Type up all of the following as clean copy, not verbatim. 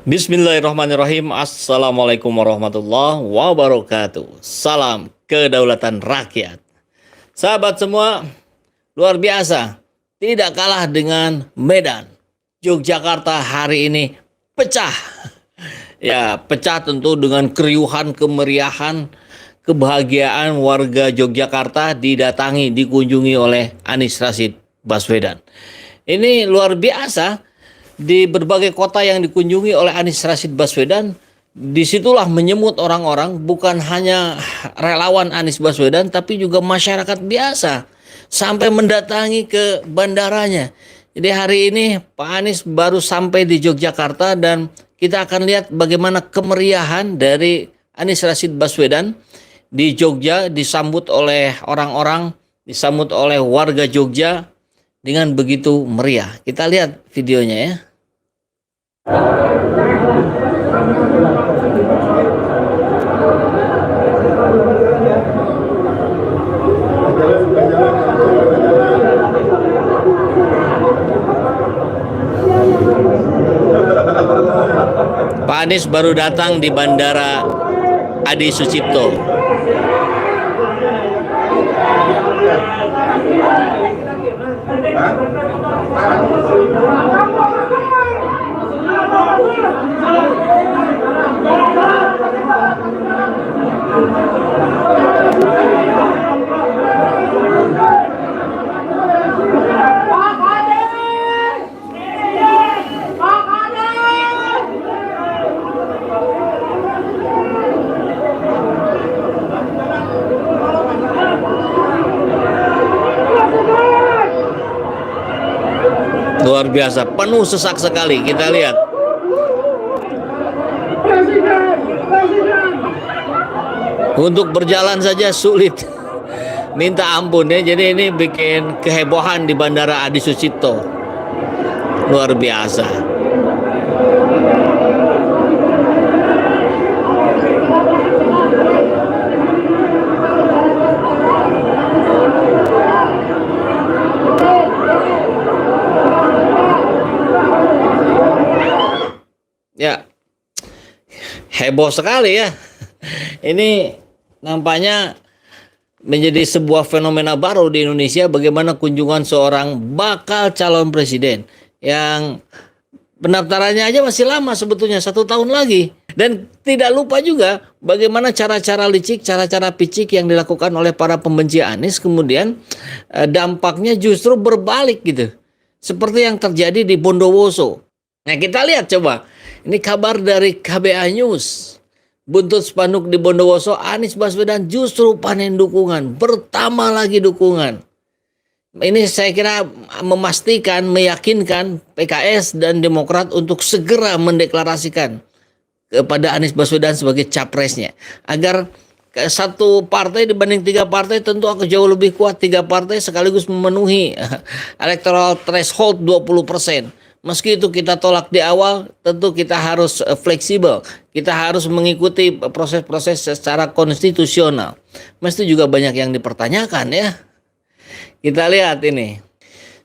Bismillahirrahmanirrahim. Assalamualaikum warahmatullahi wabarakatuh. Salam kedaulatan rakyat. Sahabat semua, luar biasa. Tidak kalah dengan Medan. Yogyakarta hari ini pecah. Ya, pecah tentu dengan keriuhan, kemeriahan, kebahagiaan warga Yogyakarta dikunjungi oleh Anies Rashid Baswedan. Ini luar biasa. Di berbagai kota yang dikunjungi oleh Anies Rashid Baswedan, disitulah menyemut orang-orang, bukan hanya relawan Anies Baswedan, tapi juga masyarakat biasa, sampai mendatangi ke bandaranya. Jadi hari ini Pak Anies baru sampai di Yogyakarta dan kita akan lihat bagaimana kemeriahan dari Anies Rashid Baswedan di Jogja, disambut oleh orang-orang, disambut oleh warga Jogja dengan begitu meriah. Kita lihat videonya ya. Pak Anies baru datang di Bandara Adi Sucipto. Luar biasa, penuh sesak sekali. Kita lihat. Untuk berjalan saja sulit. Minta ampun ya. Jadi ini bikin kehebohan di Bandara Adi Sucipto. Luar biasa. Ya, heboh sekali ya. Ini nampaknya menjadi sebuah fenomena baru di Indonesia, bagaimana kunjungan seorang bakal calon presiden yang pendaftarannya aja masih lama sebetulnya, 1 tahun lagi. Dan tidak lupa juga bagaimana cara-cara licik, cara-cara picik yang dilakukan oleh para pembenci Anies, kemudian dampaknya justru berbalik gitu. Seperti yang terjadi di Bondowoso. Nah kita lihat coba. Ini kabar dari KBA News. Buntut spanduk di Bondowoso, Anies Baswedan justru panen dukungan. Bertambah lagi dukungan. Ini saya kira memastikan, meyakinkan PKS dan Demokrat untuk segera mendeklarasikan kepada Anies Baswedan sebagai capresnya. Agar satu partai dibanding 3 partai tentu akan jauh lebih kuat. 3 partai sekaligus memenuhi electoral threshold 20%. Meski itu kita tolak di awal, tentu kita harus fleksibel. Kita harus mengikuti proses-proses secara konstitusional. Mesti juga banyak yang dipertanyakan ya. Kita lihat ini.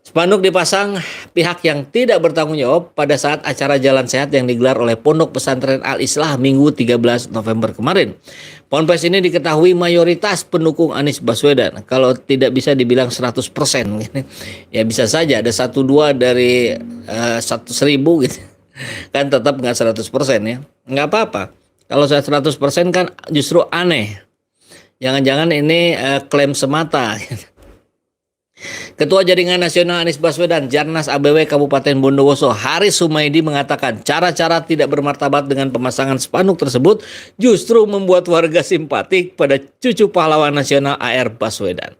Spanduk dipasang pihak yang tidak bertanggung jawab pada saat acara Jalan Sehat yang digelar oleh Pondok Pesantren Al-Islah Minggu 13 November kemarin. Ponpes ini diketahui mayoritas pendukung Anies Baswedan. Kalau tidak bisa dibilang 100%. Ya bisa saja ada 1-2 dari 1.000 gitu. Kan tetap nggak 100% ya. Nggak apa-apa. Kalau saya 100% kan justru aneh. Jangan-jangan ini klaim semata. Ketua Jaringan Nasional Anies Baswedan, Jarnas ABW Kabupaten Bondowoso, Haris Sumaidi mengatakan cara-cara tidak bermartabat dengan pemasangan spanduk tersebut justru membuat warga simpatik pada cucu pahlawan nasional AR Baswedan.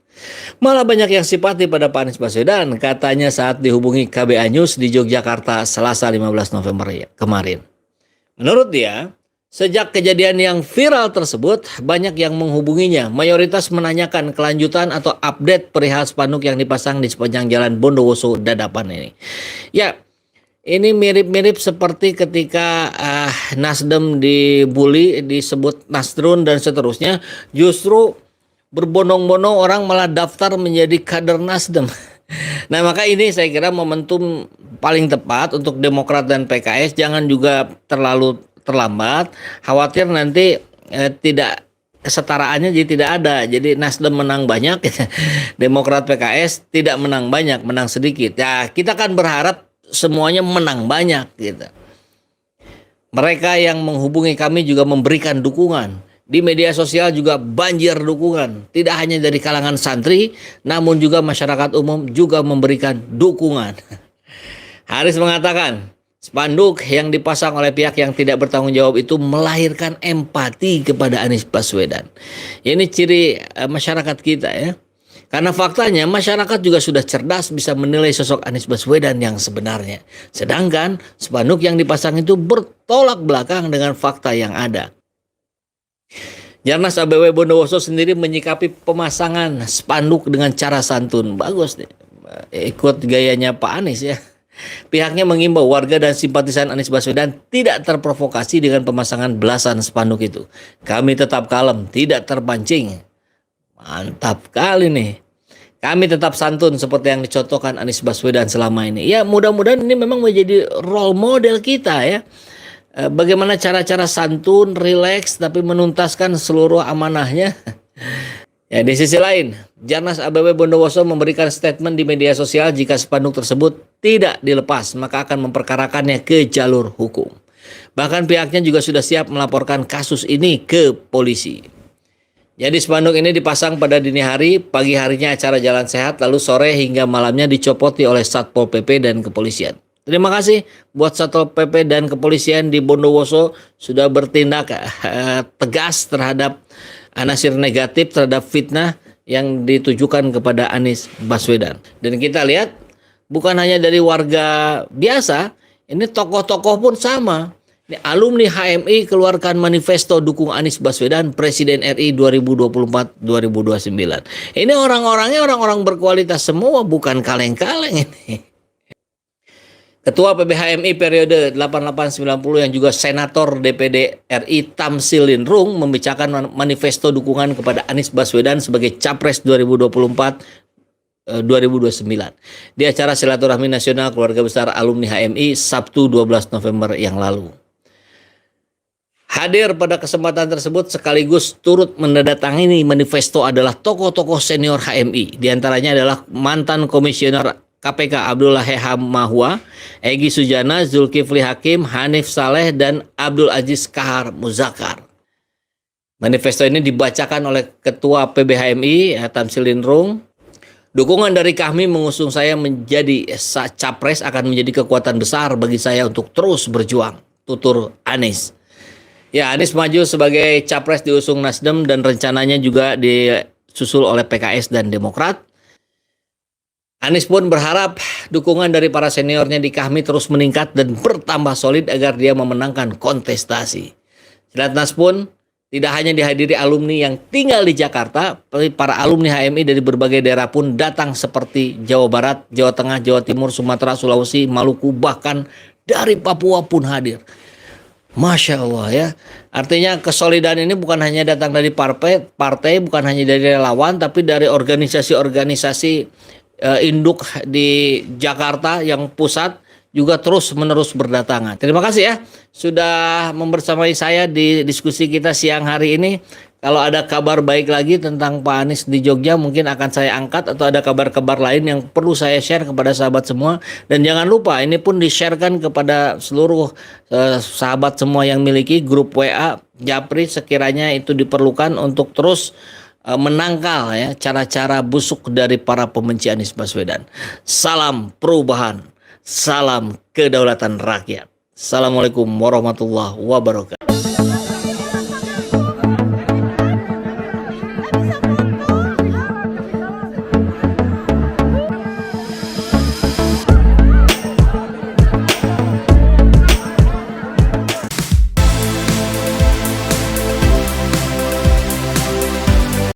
Malah banyak yang simpati pada Pak Anies Baswedan, katanya saat dihubungi KBA News di Yogyakarta Selasa 15 November kemarin. Menurut dia, sejak kejadian yang viral tersebut, banyak yang menghubunginya. Mayoritas menanyakan kelanjutan atau update perihal spanduk yang dipasang di sepanjang jalan Bondowoso Dadapan ini. Ya, ini mirip-mirip seperti ketika Nasdem dibully, disebut Nasrun dan seterusnya. Justru berbondong-bondong orang malah daftar menjadi kader Nasdem. Nah, maka ini saya kira momentum paling tepat untuk Demokrat dan PKS, jangan juga terlalu terlambat. Khawatir nanti tidak kesetaraannya jadi tidak ada. Jadi Nasdem menang banyak, Demokrat PKS tidak menang banyak, menang sedikit. Ya, kita kan berharap semuanya menang banyak gitu. Mereka yang menghubungi kami juga memberikan dukungan. Di media sosial juga banjir dukungan. Tidak hanya dari kalangan santri, namun juga masyarakat umum juga memberikan dukungan. Haris mengatakan, spanduk yang dipasang oleh pihak yang tidak bertanggung jawab itu melahirkan empati kepada Anies Baswedan. Ini ciri masyarakat kita ya. Karena faktanya masyarakat juga sudah cerdas bisa menilai sosok Anies Baswedan yang sebenarnya. Sedangkan spanduk yang dipasang itu bertolak belakang dengan fakta yang ada. Jarnas ABW Bondowoso sendiri menyikapi pemasangan spanduk dengan cara santun. Bagus nih, ikut gayanya Pak Anies ya. Pihaknya mengimbau warga dan simpatisan Anies Baswedan tidak terprovokasi dengan pemasangan belasan spanduk itu. Kami tetap kalem, tidak terpancing. Mantap kali nih. Kami tetap santun seperti yang dicontohkan Anies Baswedan selama ini. Ya, mudah-mudahan ini memang menjadi role model kita ya. Bagaimana cara-cara santun, rileks, tapi menuntaskan seluruh amanahnya. Ya, di sisi lain, Jarnas ABW Bondowoso memberikan statement di media sosial jika spanduk tersebut tidak dilepas, maka akan memperkarakannya ke jalur hukum. Bahkan pihaknya juga sudah siap melaporkan kasus ini ke polisi. Jadi spanduk ini dipasang pada dini hari, pagi harinya acara jalan sehat, lalu sore hingga malamnya dicopoti oleh Satpol PP dan kepolisian. Terima kasih buat Satpol PP dan kepolisian di Bondowoso sudah bertindak tegas terhadap anasir negatif, terhadap fitnah yang ditujukan kepada Anies Baswedan. Dan kita lihat bukan hanya dari warga biasa, ini tokoh-tokoh pun sama. Ini alumni HMI keluarkan manifesto dukung Anies Baswedan Presiden RI 2024-2029. Ini orang-orangnya orang-orang berkualitas semua, bukan kaleng-kaleng ini. Ketua PBHMI periode 8890 yang juga Senator DPD RI Tamsil Linrung membacakan manifesto dukungan kepada Anies Baswedan sebagai Capres 2024-2029 di acara silaturahmi nasional keluarga besar alumni HMI Sabtu 12 November yang lalu. Hadir pada kesempatan tersebut sekaligus turut menandatangani manifesto adalah tokoh-tokoh senior HMI. Di antaranya adalah mantan komisioner KPK Abdullah Heham Mahwa, Egy Sujana, Zulkifli Hakim, Hanif Saleh, dan Abdul Aziz Kahar Muzakar. Manifesto ini dibacakan oleh Ketua PBHMI Tamsil Linrung. Dukungan dari kami mengusung saya menjadi capres akan menjadi kekuatan besar bagi saya untuk terus berjuang, tutur Anies. Ya, Anies maju sebagai capres diusung Nasdem dan rencananya juga disusul oleh PKS dan Demokrat. Anies pun berharap dukungan dari para seniornya di KAHMI terus meningkat dan bertambah solid agar dia memenangkan kontestasi. Silatnas pun tidak hanya dihadiri alumni yang tinggal di Jakarta, tapi para alumni HMI dari berbagai daerah pun datang seperti Jawa Barat, Jawa Tengah, Jawa Timur, Sumatera, Sulawesi, Maluku, bahkan dari Papua pun hadir. Masya Allah ya, artinya kesolidan ini bukan hanya datang dari partai, bukan hanya dari relawan, tapi dari organisasi-organisasi induk di Jakarta yang pusat juga terus-menerus berdatangan. Terima kasih ya sudah membersamai saya di diskusi kita siang hari ini. Kalau ada kabar baik lagi tentang Pak Anies di Jogja mungkin akan saya angkat, atau ada kabar-kabar lain yang perlu saya share kepada sahabat semua. Dan jangan lupa ini pun di-sharekan kepada seluruh sahabat semua yang miliki grup WA Japri sekiranya itu diperlukan untuk terus menangkal ya cara-cara busuk dari para pembenci Anies Baswedan. Salam perubahan, salam kedaulatan rakyat. Assalamualaikum warahmatullahi wabarakatuh.